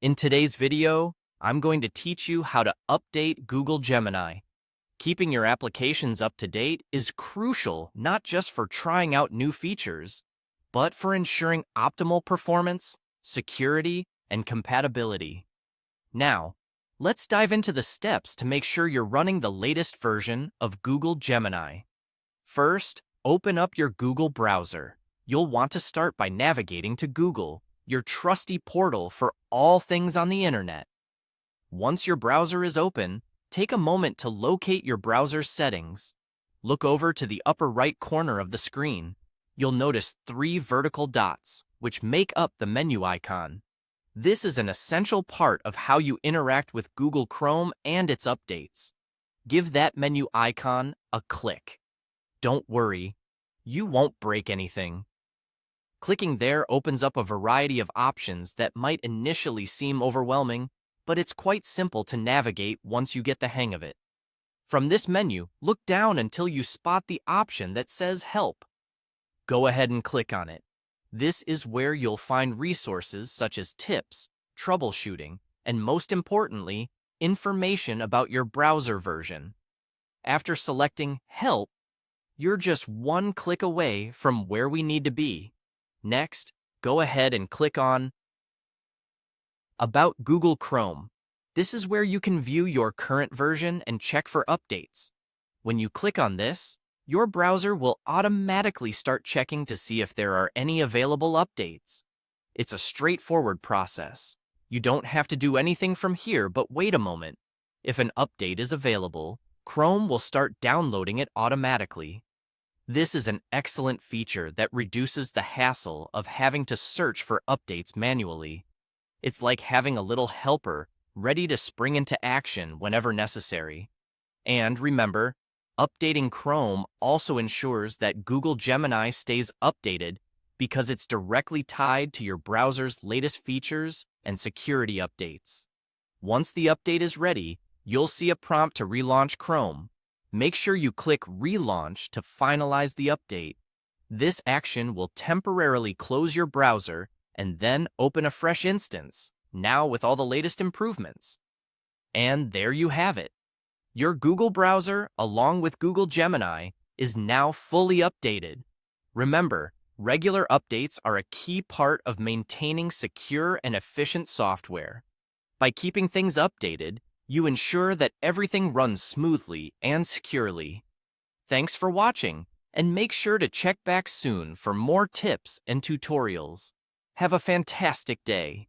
In today's video, I'm going to teach you how to update Google Gemini. Keeping your applications up to date is crucial not just for trying out new features, but for ensuring optimal performance, security, and compatibility. Now, let's dive into the steps to make sure you're running the latest version of Google Gemini. First, open up your Google browser. You'll want to start by navigating to Google, your trusty portal for all things on the internet. Once your browser is open, take a moment to locate your browser's settings. Look over to the upper right corner of the screen. You'll notice 3 vertical dots, which make up the menu icon. This is an essential part of how you interact with Google Chrome and its updates. Give that menu icon a click. Don't worry, you won't break anything. Clicking there opens up a variety of options that might initially seem overwhelming, but it's quite simple to navigate once you get the hang of it. From this menu, look down until you spot the option that says Help. Go ahead and click on it. This is where you'll find resources such as tips, troubleshooting, and most importantly, information about your browser version. After selecting Help, you're just one click away from where we need to be. Next, go ahead and click on About Google Chrome. This is where you can view your current version and check for updates. When you click on this, your browser will automatically start checking to see if there are any available updates. It's a straightforward process. You don't have to do anything from here, but wait a moment. If an update is available, Chrome will start downloading it automatically. This is an excellent feature that reduces the hassle of having to search for updates manually. It's like having a little helper ready to spring into action whenever necessary. And remember, updating Chrome also ensures that Google Gemini stays updated because it's directly tied to your browser's latest features and security updates. Once the update is ready, you'll see a prompt to relaunch Chrome. Make sure you click Relaunch to finalize the update. This action will temporarily close your browser and then open a fresh instance, now with all the latest improvements. And there you have it. Your Google browser, along with Google Gemini, is now fully updated. Remember, regular updates are a key part of maintaining secure and efficient software. By keeping things updated, you ensure that everything runs smoothly and securely. Thanks for watching, and make sure to check back soon for more tips and tutorials. Have a fantastic day.